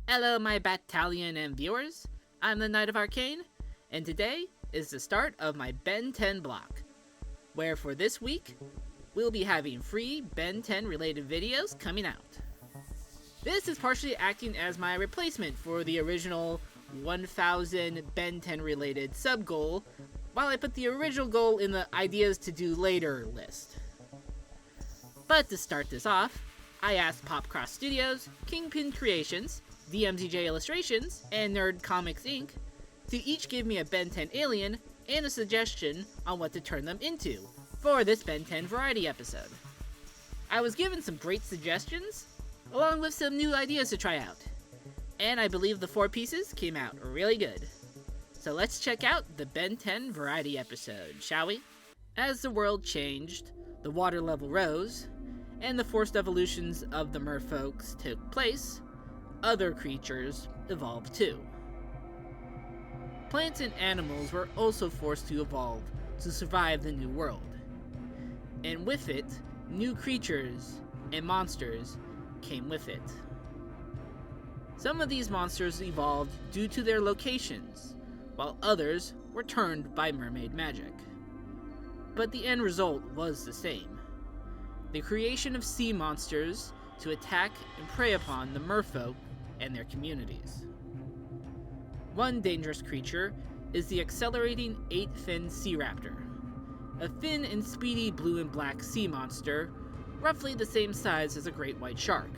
Hello my battalion and viewers, I'm the Knight of Arcane, and today is the start of my Ben 10 block, where for this week, we'll be having free Ben 10 related videos coming out. This is partially acting as my replacement for the original 1000 Ben 10 related sub goal, while I put the original goal in the ideas to do later list. But to start this off, I asked Popcross Studios, Kyngpin Creations, DempseyJ Illustrations, and Nerd Comics Inc. to each give me a Ben 10 alien and a suggestion on what to turn them into for this Ben 10 variety episode. I was given some great suggestions, along with some new ideas to try out, and I believe the 4 pieces came out really good. So let's check out the Ben 10 variety episode, shall we? As the world changed, the water level rose, and the forced evolutions of the merfolks took place, other creatures evolved too. Plants and animals were also forced to evolve to survive the new world. And with it, new creatures and monsters came with it. Some of these monsters evolved due to their locations, while others were turned by mermaid magic. But the end result was the same: the creation of sea monsters to attack and prey upon the merfolk and their communities. One dangerous creature is the accelerating 8-fin sea raptor, a thin and speedy blue and black sea monster, roughly the same size as a great white shark,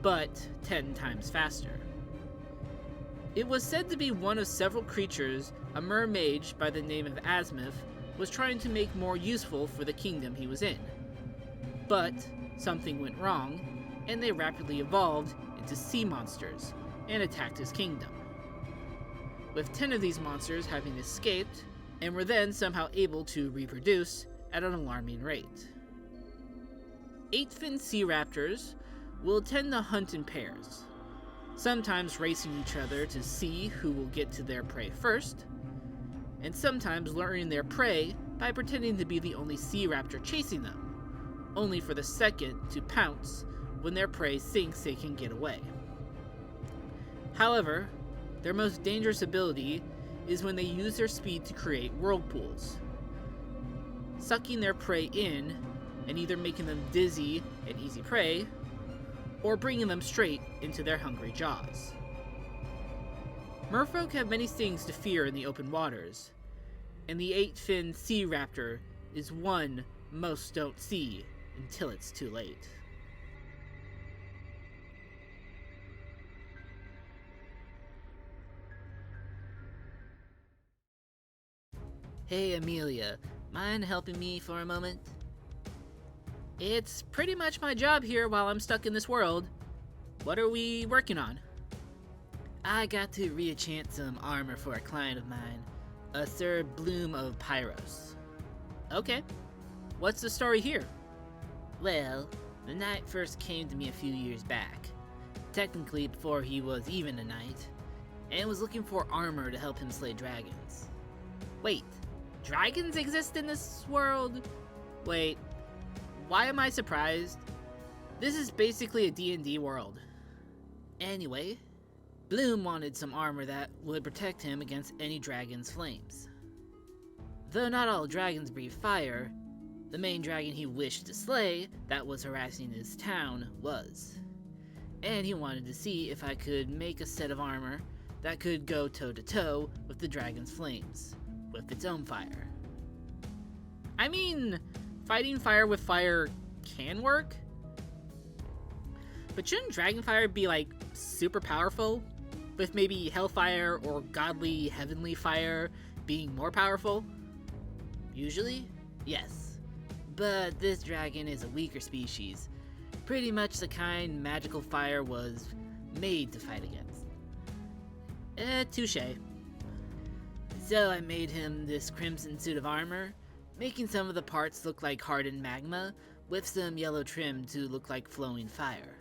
but 10 times faster. It was said to be one of several creatures a mermage by the name of Azimuth was trying to make more useful for the kingdom he was in. But something went wrong, and they rapidly evolved into sea monsters and attacked his kingdom, with 10 of these monsters having escaped and were then somehow able to reproduce at an alarming rate. 8-fin sea raptors will tend to hunt in pairs, sometimes racing each other to see who will get to their prey first, and sometimes luring their prey by pretending to be the only sea raptor chasing them, only for the second to pounce when their prey thinks they can get away. However, their most dangerous ability is when they use their speed to create whirlpools, sucking their prey in and either making them dizzy and easy prey, or bringing them straight into their hungry jaws. Merfolk have many things to fear in the open waters, and the 8-fin sea raptor is one most don't see until it's too late. Hey Amelia, mind helping me for a moment? It's pretty much my job here while I'm stuck in this world. What are we working on? I got to re-enchant some armor for a client of mine, a Sir Bloom of Pyros. Okay, what's the story here? Well, the knight first came to me a few years back, technically before he was even a knight, and was looking for armor to help him slay dragons. Wait, dragons exist in this world? Wait, why am I surprised? This is basically a D&D world. Anyway, Bloom wanted some armor that would protect him against any dragon's flames. Though not all dragons breathe fire, the main dragon he wished to slay that was harassing his town was. And he wanted to see if I could make a set of armor that could go toe-to-toe with the dragon's flames, with its own fire. I mean, fighting fire with fire can work, but shouldn't dragonfire be like super powerful, with maybe hellfire or godly heavenly fire being more powerful? Usually, yes. But this dragon is a weaker species, pretty much the kind magical fire was made to fight against. Touche. So I made him this crimson suit of armor, making some of the parts look like hardened magma, with some yellow trim to look like flowing fire.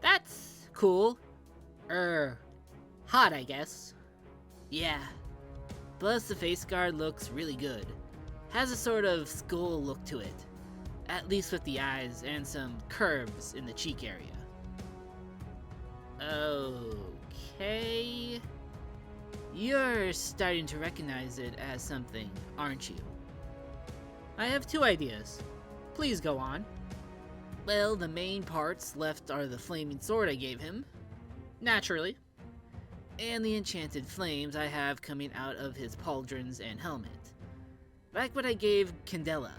That's cool. Hot, I guess. Yeah. Plus the face guard looks really good. Has a sort of skull look to it, at least with the eyes and some curves in the cheek area. Oh, You're starting to recognize it as something, aren't you? I have 2 ideas. Please go on. Well, the main parts left are the flaming sword I gave him, naturally, and the enchanted flames I have coming out of his pauldrons and helmet, like what I gave Candela.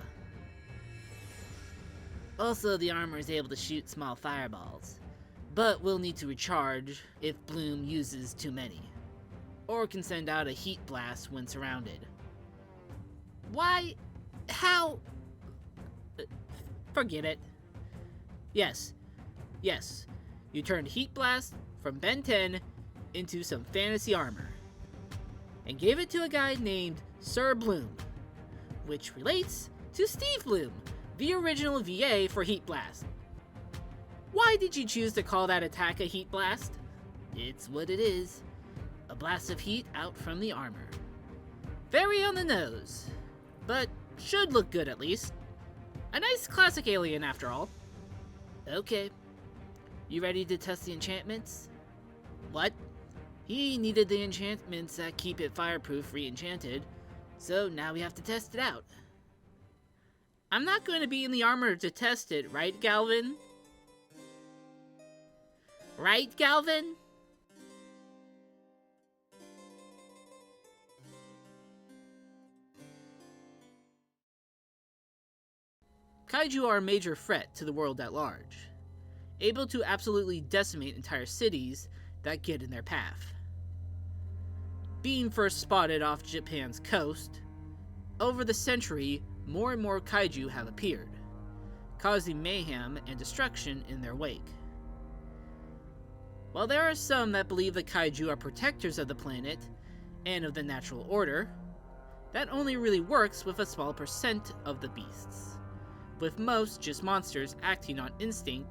Also, the armor is able to shoot small fireballs, but will need to recharge if Bloom uses too many, or can send out a heat blast when surrounded. Why? How? Forget it. Yes, you turned Heatblast from Ben 10 into some fantasy armor, and gave it to a guy named Sir Bloom, which relates to Steve Bloom, the original VA for Heatblast. Why did you choose to call that attack a Heat Blast? It's what it is, a blast of heat out from the armor. Very on the nose, but should look good at least. A nice classic alien after all. Okay, you ready to test the enchantments? What? He needed the enchantments that keep it fireproof re-enchanted, so now we have to test it out. I'm not going to be in the armor to test it, right, Galvin? Right, Galvin? Kaiju are a major threat to the world at large, able to absolutely decimate entire cities that get in their path. Being first spotted off Japan's coast, over the century, more and more kaiju have appeared, causing mayhem and destruction in their wake. While there are some that believe the kaiju are protectors of the planet and of the natural order, that only really works with a small percent of the beasts, with most just monsters acting on instinct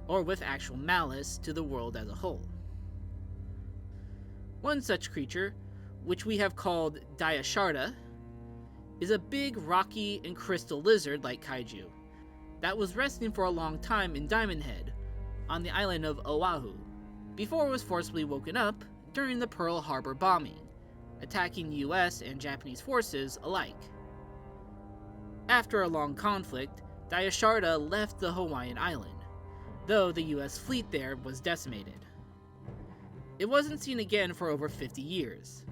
or with actual malice to the world as a whole. One such creature, which we have called Diasharda, is a big rocky and crystal lizard like kaiju that was resting for a long time in Diamondhead on the island of Oahu before it was forcibly woken up during the Pearl Harbor bombing, attacking US and Japanese forces alike. After a long conflict, Diasharda left the Hawaiian island, though the US fleet there was decimated. It wasn't seen again for over 50 years,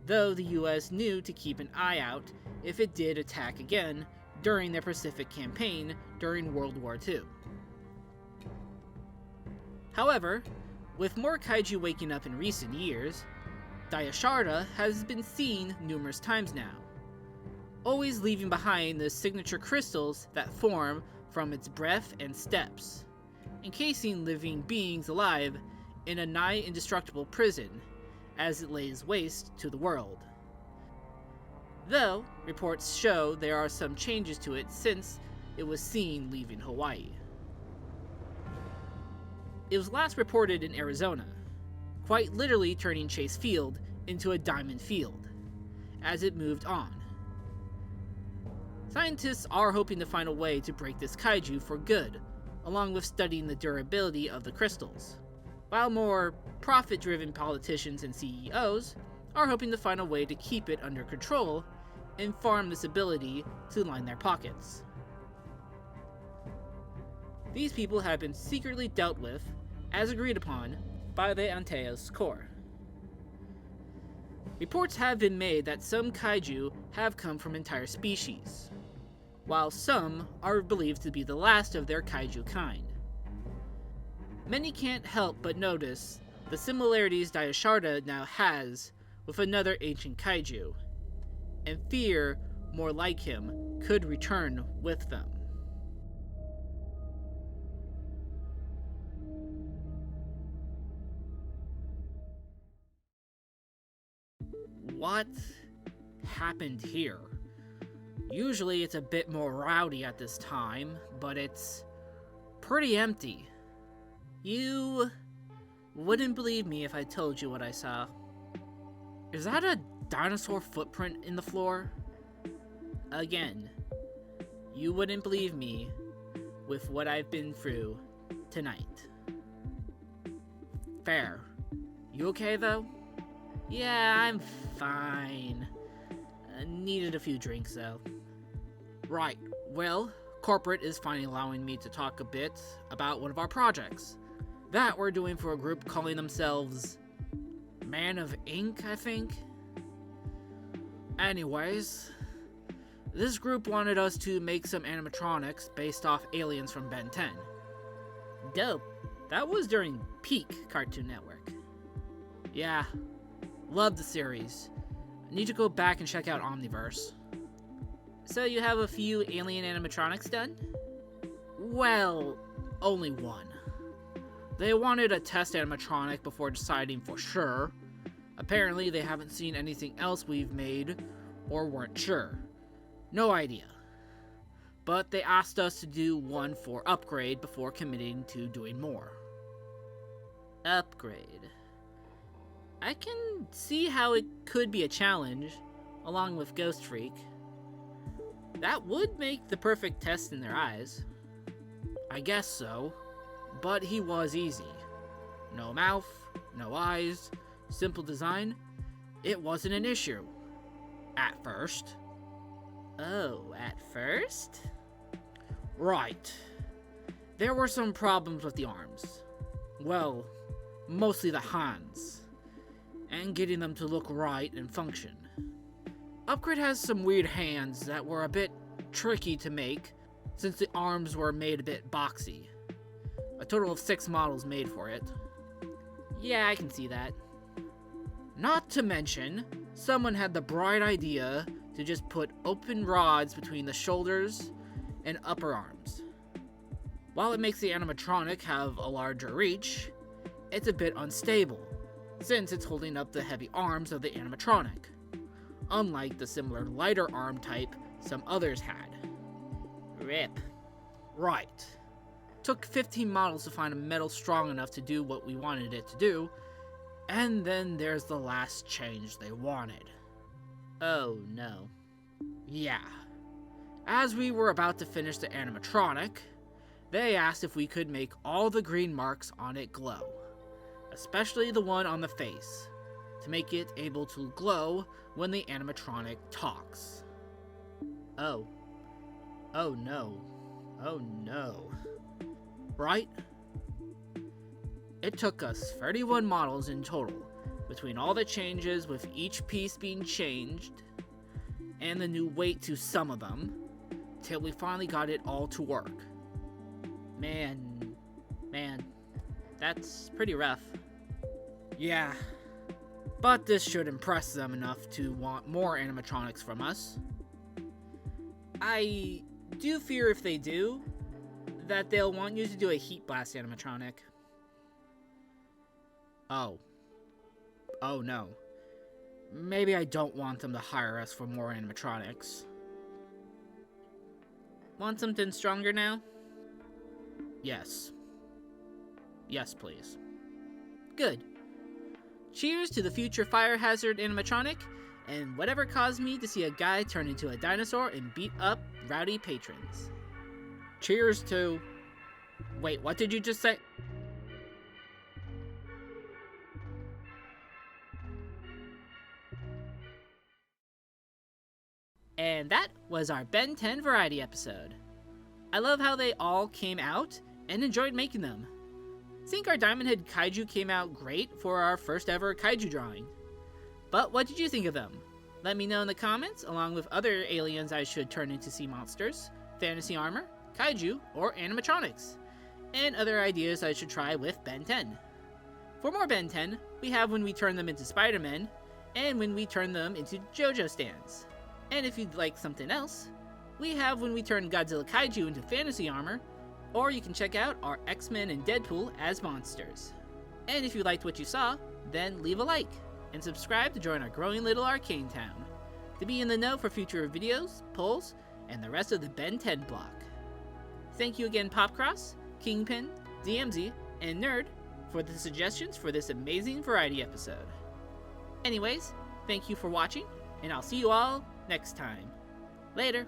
though the US knew to keep an eye out if it did attack again during their Pacific campaign during World War II. However, with more kaiju waking up in recent years, Diasharda has been seen numerous times now, always leaving behind the signature crystals that form from its breath and steps, encasing living beings alive in a nigh indestructible prison as it lays waste to the world. Though, reports show there are some changes to it since it was seen leaving Hawaii. It was last reported in Arizona, quite literally turning Chase Field into a diamond field, as it moved on. Scientists are hoping to find a way to break this kaiju for good, along with studying the durability of the crystals, while more profit-driven politicians and CEOs are hoping to find a way to keep it under control and farm this ability to line their pockets. These people have been secretly dealt with, as agreed upon, by the Antaeus Corps. Reports have been made that some kaiju have come from entire species, while some are believed to be the last of their kaiju kind. Many can't help but notice the similarities Diasharda now has with another ancient kaiju, and fear more like him could return with them. What happened here? Usually it's a bit more rowdy at this time, but it's pretty empty. You wouldn't believe me if I told you what I saw. Is that a dinosaur footprint in the floor? Again, you wouldn't believe me with what I've been through tonight. Fair. You okay though? Yeah, I'm fine. Needed a few drinks, though. Right, well, corporate is finally allowing me to talk a bit about one of our projects that we're doing for a group calling themselves Man of Ink, I think. Anyways, this group wanted us to make some animatronics based off aliens from Ben 10. Dope. That was during peak Cartoon Network. Yeah, love the series. Need to go back and check out Omniverse. So you have a few alien animatronics done? Well, only one. They wanted a test animatronic before deciding for sure. Apparently they haven't seen anything else we've made, or weren't sure. No idea. But they asked us to do one for upgrade before committing to doing more. Upgrade. I can see how it could be a challenge, along with Ghost Freak. That would make the perfect test in their eyes. I guess so, but he was easy. No mouth, no eyes, simple design. It wasn't an issue. At first. Oh, at first? Right. There were some problems with the arms. Well, mostly the hands. And getting them to look right and function. Upgrade has some weird hands that were a bit tricky to make, since the arms were made a bit boxy. A total of 6 models made for it. Yeah, I can see that. Not to mention, someone had the bright idea to just put open rods between the shoulders and upper arms. While it makes the animatronic have a larger reach, it's a bit unstable, since it's holding up the heavy arms of the animatronic, unlike the similar lighter arm type some others had. RIP. Right. Took 15 models to find a metal strong enough to do what we wanted it to do, and then there's the last change they wanted. Oh no. Yeah. As we were about to finish the animatronic, they asked if we could make all the green marks on it glow, especially the one on the face, to make it able to glow when the animatronic talks. Oh. Oh no. Oh no. Right? It took us 31 models in total, between all the changes with each piece being changed, and the new weight to some of them, till we finally got it all to work. Man, that's pretty rough. Yeah, but this should impress them enough to want more animatronics from us. I do fear if they do, that they'll want you to do a Heatblast animatronic. Oh no. Maybe I don't want them to hire us for more animatronics. Want something stronger now? Yes. Yes, please. Good. Cheers to the future fire hazard animatronic, and whatever caused me to see a guy turn into a dinosaur and beat up rowdy patrons. Cheers to... Wait, what did you just say? And that was our Ben 10 variety episode. I love how they all came out and enjoyed making them. Think our Diamondhead Kaiju came out great for our first ever Kaiju drawing. But what did you think of them? Let me know in the comments, along with other aliens I should turn into sea monsters, fantasy armor, Kaiju, or animatronics, and other ideas I should try with Ben 10. For more Ben 10, we have when we turn them into Spider-Man, and when we turn them into JoJo stands. And if you'd like something else, we have when we turn Godzilla Kaiju into fantasy armor, or you can check out our X-Men and Deadpool as monsters. And if you liked what you saw, then leave a like, and subscribe to join our growing little Arcane town, to be in the know for future videos, polls, and the rest of the Ben 10 block. Thank you again Popcross, Kyngpin, DempseyJ, and Nerd for the suggestions for this amazing variety episode. Anyways, thank you for watching, and I'll see you all next time. Later!